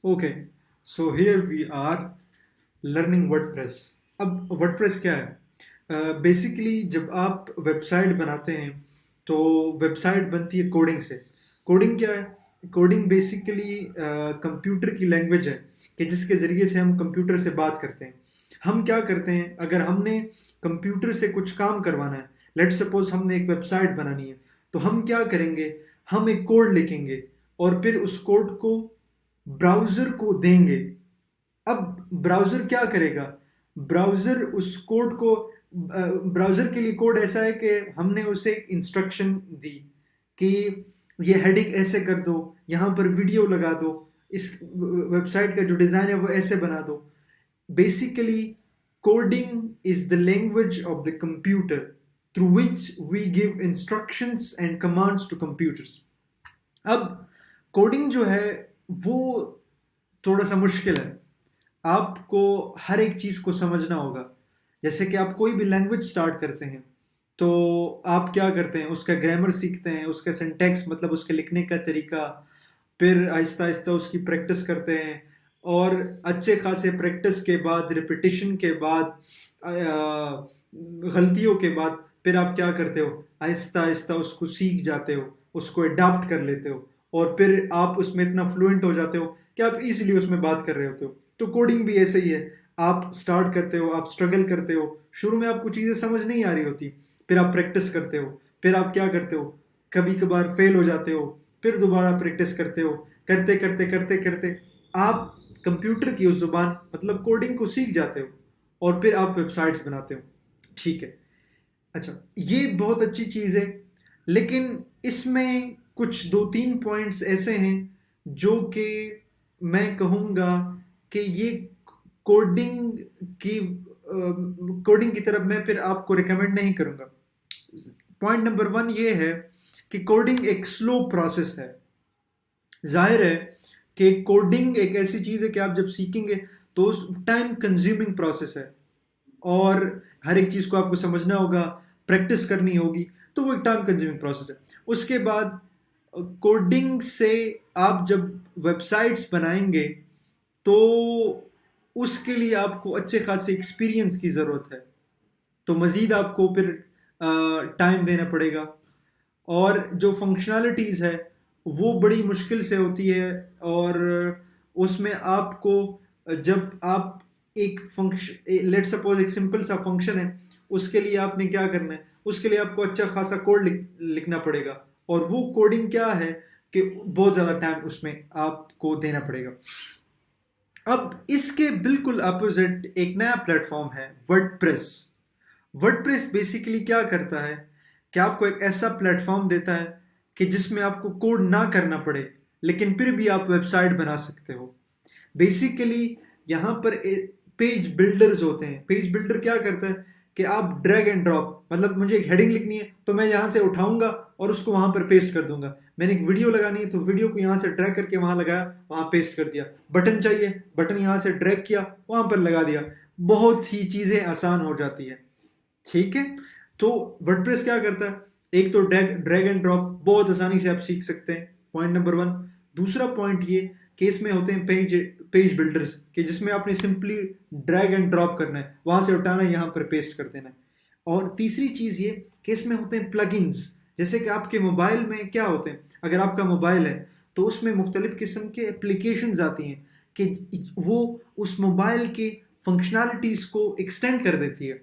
Okay, so here we are learning WordPress. अब WordPress क्या है? बेसिकली जब आप वेबसाइट बनाते हैं तो वेबसाइट बनती है कोडिंग से। कोडिंग क्या है? कोडिंग बेसिकली कंप्यूटर की लैंग्वेज है कि जिसके ज़रिए से हम कंप्यूटर से बात करते हैं। हम क्या करते हैं, अगर हमने कंप्यूटर से कुछ काम करवाना है, लेट्स सपोज हमने एक वेबसाइट बनानी है, तो हम क्या करेंगे, हम एक कोड लिखेंगे और फिर उस कोड को ब्राउज़र को देंगे। अब ब्राउज़र क्या करेगा? ब्राउज़र उस कोड को ब्राउज़र के लिए कोड ऐसा है कि हमने उसे एक इंस्ट्रक्शन दी कि ये हेडिंग ऐसे कर दो, यहाँ पर वीडियो लगा दो, इस वेबसाइट का जो डिज़ाइन है वो ऐसे बना दो। Basically coding is the language of the computer through which we give instructions and commands to computers. अब कोडिंग जो है वो थोड़ा सा मुश्किल है। आपको हर एक चीज़ को समझना होगा। जैसे कि आप कोई भी लैंग्वेज स्टार्ट करते हैं तो आप क्या करते हैं, उसका ग्रामर सीखते हैं, उसका सिंटैक्स मतलब उसके लिखने का तरीका, फिर आहिस्ता आहिस्ता उसकी प्रैक्टिस करते हैं और अच्छे खासे प्रैक्टिस के बाद, रिपीटिशन के बाद, गलतियों के बाद फिर आप क्या करते हो, आहिस्ता आहिस्ता उसको सीख जाते हो, उसको अडाप्ट कर लेते हो और फिर आप उसमें इतना फ्लुएंट हो जाते हो कि आप इजीली उसमें बात कर रहे होते हो। तो कोडिंग भी ऐसे ही है। आप स्टार्ट करते हो, आप स्ट्रगल करते हो, शुरू में आपको चीज़ें समझ नहीं आ रही होती, फिर आप प्रैक्टिस करते हो, फिर आप क्या करते हो, कभी कभार फेल हो जाते हो, फिर दोबारा प्रैक्टिस करते हो, करते करते करते करते आप कंप्यूटर की उस जुबान मतलब कोडिंग को सीख जाते हो और फिर आप वेबसाइट्स बनाते हो। ठीक है, अच्छा, ये बहुत अच्छी चीज़ है, लेकिन इसमें कुछ दो तीन पॉइंट्स ऐसे हैं जो कि मैं कहूँगा कि ये कोडिंग की कोडिंग की तरफ मैं फिर आपको रिकमेंड नहीं करूँगा। पॉइंट नंबर वन ये है कि कोडिंग एक स्लो प्रोसेस है। जाहिर है कि कोडिंग एक ऐसी चीज़ है कि आप जब सीखेंगे तो टाइम कंज्यूमिंग प्रोसेस है और हर एक चीज़ को आपको समझना होगा, प्रैक्टिस करनी होगी, तो वो एक टाइम कंज्यूमिंग प्रोसेस है। उसके बाद कोडिंग से आप जब वेबसाइट्स बनाएंगे तो उसके लिए आपको अच्छे खासे एक्सपीरियंस की ज़रूरत है, तो मज़ीद आपको फिर टाइम देना पड़ेगा और जो फंक्शनैलिटीज़ है वो बड़ी मुश्किल से होती है और उसमें आपको जब आप एक फंक्शन, लेट सपोज एक सिंपल सा फंक्शन है, उसके लिए आपने क्या करना है, उसके लिए आपको अच्छा खासा कोड लिखना पड़ेगा और वो कोडिंग क्या है कि बहुत ज़्यादा टाइम उसमें आपको देना पड़ेगा। अब इसके बिल्कुल अपोजिट एक नया प्लेटफॉर्म है वर्डप्रेस। वर्डप्रेस बेसिकली क्या करता है कि आपको एक ऐसा प्लेटफॉर्म देता है कि जिसमें आपको कोड ना करना पड़े लेकिन फिर भी आप वेबसाइट बना सकते हो। बेसिकली यहाँ पर पेज बिल्डर्स होते हैं। पेज बिल्डर क्या करता है कि आप ड्रैग एंड ड्रॉप, मतलब मुझे एक हेडिंग लिखनी है तो मैं यहाँ से उठाऊंगा और उसको वहां पर पेस्ट कर दूंगा। मैंने एक वीडियो लगानी है तो वीडियो को यहाँ से ड्रैग करके वहां लगाया, वहां पेस्ट कर दिया। बटन चाहिए, बटन यहाँ से ड्रैग किया, वहां पर लगा दिया। बहुत ही चीजें आसान हो जाती है। ठीक है, तो वर्डप्रेस क्या करता है, एक तो ड्रैग एंड ड्रॉप बहुत आसानी से आप सीख सकते हैं, पॉइंट नंबर वन। दूसरा पॉइंट ये कि इसमें होते हैं पेज पेज बिल्डर्स कि जिसमें आपने सिंपली ड्रैग एंड ड्रॉप करना है, वहां से उठाना है, यहाँ पर पेस्ट कर देना है। और तीसरी चीज ये कि इसमें होते हैं प्लगइन्स। जैसे कि आपके मोबाइल में क्या होते हैं, अगर आपका मोबाइल है तो उसमें मुख्तलिफ किस्म के एप्लीकेशंस आती हैं कि वो उस मोबाइल के फंक्शनैलिटीज को एक्सटेंड कर देती है।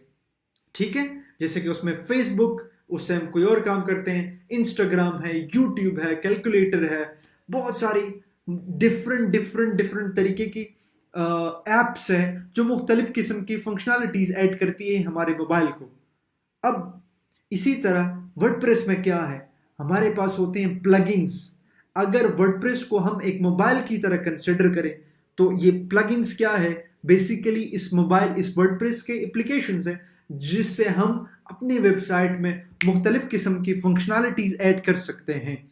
ठीक है, जैसे कि उसमें फेसबुक, उससे हम कोई और काम करते हैं, इंस्टाग्राम है, यूट्यूब है, कैलकुलेटर है, बहुत सारी डिफरेंट डिफरेंट डिफरेंट तरीके की एप्स हैं जो मुख्तलिफ किस्म की फंक्शनैलिटीज ऐड करती है हमारे मोबाइल को। अब इसी तरह वर्डप्रेस में क्या है, हमारे पास होते हैं प्लगइन्स। अगर वर्डप्रेस को हम एक मोबाइल की तरह कंसिडर करें तो ये प्लगइन्स क्या है, बेसिकली इस मोबाइल, इस वर्डप्रेस के एप्लीकेशंस हैं जिससे हम अपनी वेबसाइट में मुख्तलिफ किस्म की फंक्शनैलिटीज ऐड कर सकते हैं।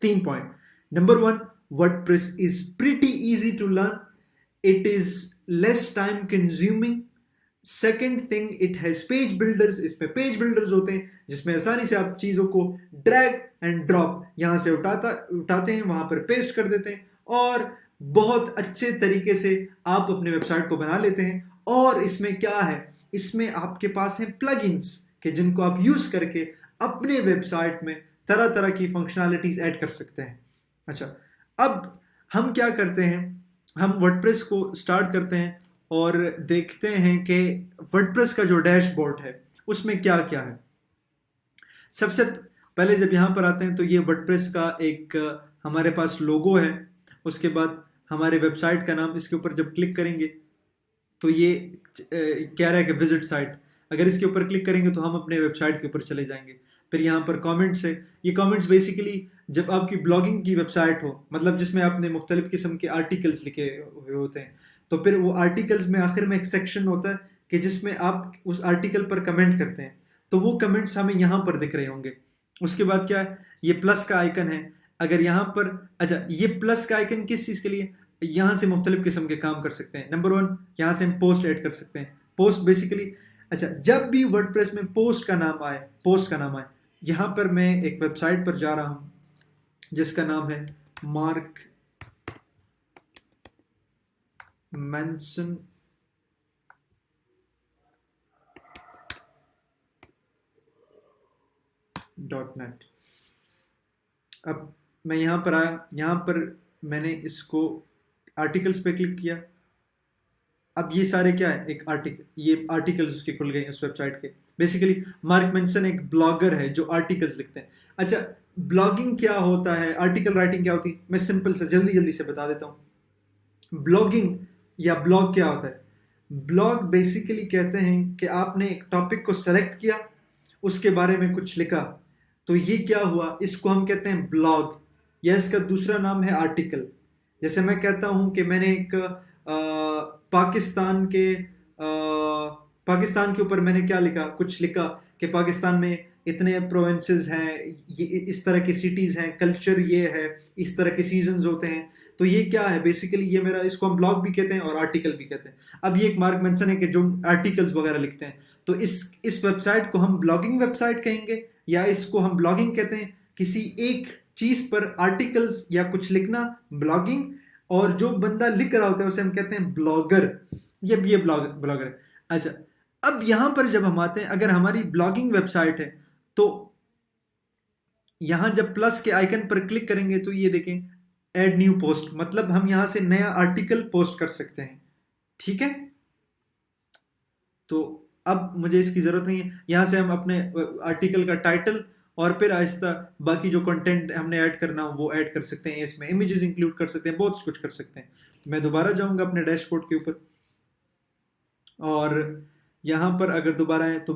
3 point. Number one, WordPress is pretty easy to learn, it is less time consuming. Second thing, it has page builders, इसमें पेज बिल्डर्स होते हैं जिसमें आसानी से आप चीज़ों को ड्रैग एंड ड्रॉप यहाँ से उठाते हैं, वहां पर पेस्ट कर देते हैं और बहुत अच्छे तरीके से आप अपने वेबसाइट को बना लेते हैं। और इसमें क्या है, इसमें आपके पास हैं प्लगइन्स कि जिनको आप यूज करके अपने वेबसाइट में तरह तरह की फंक्शनैलिटीज ऐड कर सकते हैं। अच्छा, अब हम क्या करते हैं, हम वर्डप्रेस को स्टार्ट करते हैं और देखते हैं कि वर्डप्रेस का जो डैशबोर्ड है उसमें क्या क्या है। सबसे पहले जब यहाँ पर आते हैं तो ये वर्डप्रेस का एक हमारे पास लोगो है। उसके बाद हमारे वेबसाइट का नाम, इसके ऊपर जब क्लिक करेंगे तो ये कह रहा है कि विजिट साइट। अगर इसके ऊपर क्लिक करेंगे तो हम अपने वेबसाइट के ऊपर चले जाएंगे। फिर यहाँ पर कमेंट्स है। ये कमेंट्स बेसिकली जब आपकी ब्लॉगिंग की वेबसाइट हो, मतलब जिसमें आपने मुख्तलिफ किस्म के आर्टिकल्स लिखे हुए होते हैं, तो फिर वो आर्टिकल्स में आखिर में एक सेक्शन होता है कि जिसमें आप उस आर्टिकल पर कमेंट करते हैं, तो वो कमेंट्स हमें यहाँ पर दिख रहे होंगे। उसके बाद क्या है, ये प्लस का आइकन है। अगर यहाँ पर, अच्छा, ये प्लस का आइकन किस चीज़ के लिए, यहाँ से मुख्तलिफ किस्म के काम कर सकते हैं। नंबर 1, यहाँ से हम पोस्ट ऐड कर सकते हैं। पोस्ट बेसिकली, अच्छा, जब भी वर्डप्रेस में पोस्ट का नाम आए, पोस्ट का नाम आए, यहाँ पर मैं एक वेबसाइट पर जा रहा हूँ जिसका नाम है मार्क मैंसन .net। अब मैं यहाँ पर आया, यहाँ पर मैंने इसको आर्टिकल्स पे क्लिक किया। अब ये सारे क्या है, एक आर्टिकल, ये आर्टिकल्स उसके खुल गए उस वेबसाइट के। बेसिकली मार्क मेंसन एक ब्लॉगर है जो आर्टिकल्स लिखते हैं। अच्छा, ब्लॉगिंग क्या होता है, आर्टिकल राइटिंग क्या होती है, मैं सिंपल से जल्दी जल्दी से बता देता हूँ। ब्लॉगिंग या ब्लॉग क्या होता है, ब्लॉग बेसिकली कहते हैं कि आपने एक टॉपिक को सेलेक्ट किया, उसके बारे में कुछ लिखा, तो ये क्या हुआ, इसको हम कहते हैं ब्लॉग, या इसका दूसरा नाम है आर्टिकल। जैसे मैं कहता हूँ कि मैंने एक पाकिस्तान के ऊपर मैंने क्या लिखा, कुछ लिखा कि पाकिस्तान में इतने प्रोविंसेस हैं, ये इस तरह की सिटीज़ हैं, कल्चर ये है, इस तरह के सीजन्स होते हैं। तो ये क्या है, बेसिकली ये मेरा, इसको हम ब्लॉग भी कहते हैं और आर्टिकल भी कहते हैं। अब ये एक मार्क मेंशन है कि जो आर्टिकल्स वगैरह लिखते हैं, तो इस वेबसाइट को हम ब्लॉगिंग वेबसाइट कहेंगे, या इसको हम ब्लॉगिंग कहते हैं। किसी एक चीज़ पर आर्टिकल्स या कुछ लिखना ब्लॉगिंग, और जो बंदा लिख रहा होता है उसे हम कहते हैं ब्लॉगर। ये ब्लॉगर है। अच्छा, अब यहां पर जब हम आते हैं, अगर हमारी ब्लॉगिंग वेबसाइट है तो यहां जब प्लस के आइकन पर क्लिक करेंगे तो ये देखें, ऐड न्यू पोस्ट, मतलब हम यहां से नया आर्टिकल पोस्ट कर सकते हैं। ठीक है, तो अब मुझे इसकी जरूरत नहीं है। यहां से हम अपने आर्टिकल का टाइटल और फिर आहिस्ता बाकी जो कंटेंट हमने ऐड करना हो वो ऐड कर सकते हैं, इसमें इमेजेस इंक्लूड कर सकते हैं, बहुत कुछ कर सकते हैं। मैं दोबारा जाऊंगा अपने डैशबोर्ड के ऊपर, और यहाँ पर अगर दोबारा है तो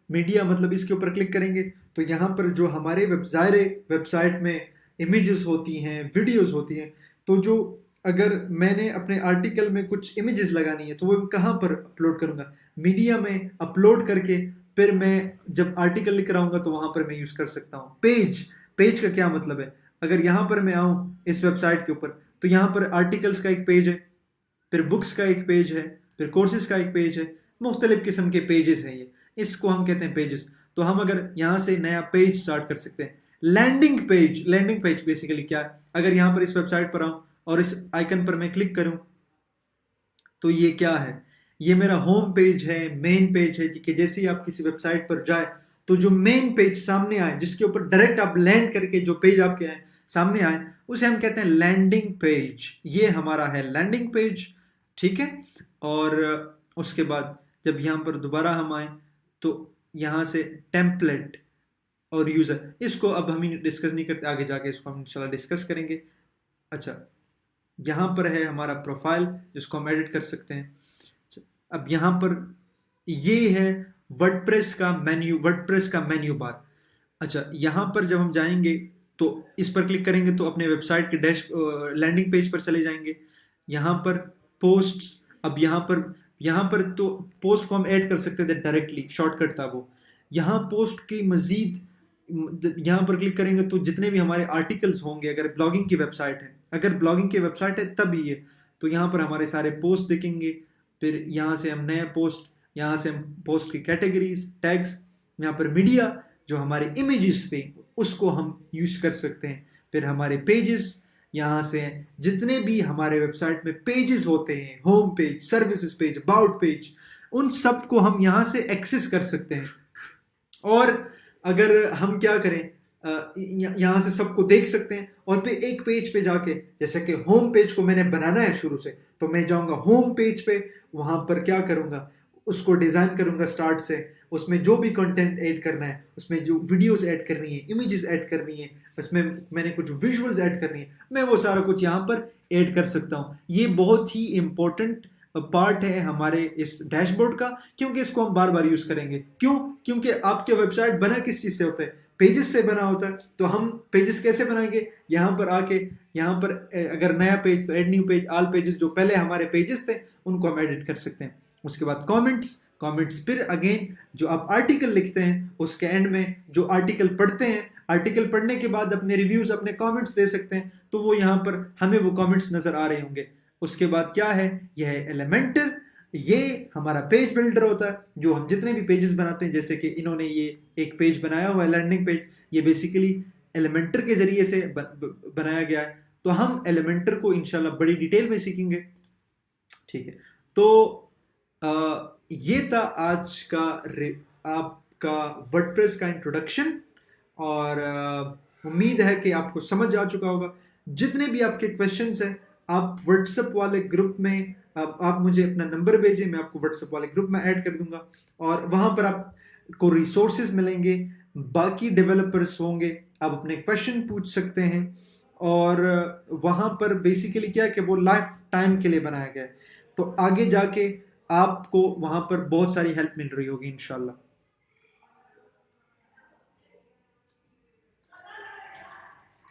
मीडिया मतलब इसके ऊपर क्लिक करेंगे तो यहाँ पर जो हमारे वेबसाइट में इमेजेस होती हैं, वीडियोस होती हैं, तो जो अगर मैंने अपने आर्टिकल में कुछ इमेजेस लगानी है तो वो कहाँ पर अपलोड करूँगा, मीडिया में अपलोड करके फिर मैं जब आर्टिकल लिख रहा हूँ तो वहाँ पर मैं यूज़ कर सकता हूँ। पेज का क्या मतलब है, अगर यहाँ पर मैं आऊँ इस वेबसाइट के ऊपर तो यहाँ पर आर्टिकल्स का एक पेज है, फिर बुक्स का एक पेज है, फिर कोर्सेज का एक पेज है, मुख्तलिफ किस्म के पेजेस हैं ये, इसको हम कहते हैं पेजेस। तो हम अगर यहाँ से नया पेज स्टार्ट कर सकते हैं। लैंडिंग पेज बेसिकली क्या है, अगर यहाँ पर इस वेबसाइट पर आऊँ और इस आइकन पर मैं क्लिक करूँ तो ये क्या है, ये मेरा होम पेज है, मेन पेज है, कि जैसे ही आप किसी वेबसाइट पर जाए तो जो मेन पेज सामने आए, जिसके ऊपर डायरेक्ट आप लैंड करके जो पेज आपके आए सामने आए, उसे हम कहते हैं लैंडिंग पेज। ये हमारा है लैंडिंग पेज। ठीक है, और उसके बाद जब यहाँ पर दोबारा हम आए तो यहाँ से टेम्पलेट और यूज़र, इसको अब हम डिस्कस नहीं करते, आगे जाके इसको हम इंशाल्लाह डिस्कस करेंगे। अच्छा, यहाँ पर है हमारा प्रोफाइल जिसको हम एडिट कर सकते हैं। अब यहाँ पर ये है वर्डप्रेस का मेन्यू बार। अच्छा, यहाँ पर जब हम जाएंगे तो इस पर क्लिक करेंगे तो अपने वेबसाइट के लैंडिंग पेज पर चले जाएंगे। यहाँ पर पोस्ट्स, अब यहाँ पर तो पोस्ट को हम ऐड कर सकते थे डायरेक्टली, शॉर्टकट था वो। यहाँ पोस्ट की मजीद यहाँ पर क्लिक करेंगे तो जितने भी हमारे आर्टिकल्स होंगे, अगर ब्लॉगिंग की वेबसाइट है तब ये, तो यहाँ पर हमारे सारे पोस्ट दिखेंगे। फिर यहाँ से हम नए पोस्ट, यहाँ से हम पोस्ट की कैटेगरीज, टैग्स, यहाँ पर मीडिया जो हमारे इमेजेस थे उसको हम यूज कर सकते हैं। फिर हमारे पेजेस, यहाँ से जितने भी हमारे वेबसाइट में पेजेस होते हैं, home page, services page, about page, उन सब को हम यहाँ से एक्सेस कर सकते हैं। और अगर हम क्या करें, यहाँ से सबको देख सकते हैं और फिर एक पेज पे जाके, जैसे कि होम पेज को मैंने बनाना है शुरू से, तो मैं जाऊंगा होम पेज पे, वहां पर क्या करूंगा, उसको डिजाइन करूंगा स्टार्ट से, उसमें जो भी कंटेंट ऐड करना है, उसमें जो वीडियोस ऐड करनी है, इमेजेस ऐड करनी है, उसमें मैंने कुछ विजुअल्स ऐड करनी है, मैं वो सारा कुछ यहाँ पर ऐड कर सकता हूँ। ये बहुत ही इंपॉर्टेंट पार्ट है हमारे इस डैशबोर्ड का, क्योंकि इसको हम बार बार यूज करेंगे। क्यों? क्योंकि आपके वेबसाइट बना किस चीज से होता है? पेजेस से बना होता है। तो हम पेजेस कैसे बनाएंगे? यहाँ पर आके, यहाँ पर अगर नया पेज तो add new page, all pages, जो पहले हमारे पेजेस थे उनको हम एडिट कर सकते हैं। उसके बाद कमेंट्स फिर अगेन जो आप आर्टिकल लिखते हैं उसके एंड में जो आर्टिकल पढ़ते हैं, आर्टिकल पढ़ने के बाद अपने रिव्यूज, अपने कमेंट्स दे सकते हैं, तो वो यहाँ पर हमें वो कमेंट्स नजर आ रहे होंगे। उसके बाद क्या है, यह है एलिमेंटर। ये हमारा पेज बिल्डर होता है, जो हम जितने भी पेजेस बनाते हैं, जैसे कि इन्होंने ये एक पेज बनाया हुआ है, लैंडिंग पेज, ये बेसिकली एलिमेंटर के जरिए से बनाया गया है। तो हम एलिमेंटर को इंशाल्लाह बड़ी डिटेल में सीखेंगे। ठीक है, तो ये था आज का आपका वर्डप्रेस का इंट्रोडक्शन, और उम्मीद है कि आपको समझ आ चुका होगा। जितने भी आपके क्वेश्चंस हैं, आप व्हाट्सएप वाले ग्रुप में आप मुझे अपना नंबर भेजें, मैं आपको व्हाट्सएप वाले ग्रुप में ऐड कर दूंगा, और वहां पर आपको रिसोर्सेज मिलेंगे, बाकी डेवलपर्स होंगे, आप अपने क्वेश्चन पूछ सकते हैं। और वहां पर बेसिकली क्या है कि वो लाइफ टाइम के लिए बनाया गया है, तो आगे जाके आपको वहां पर बहुत सारी हेल्प मिल रही होगी इंशाल्लाह।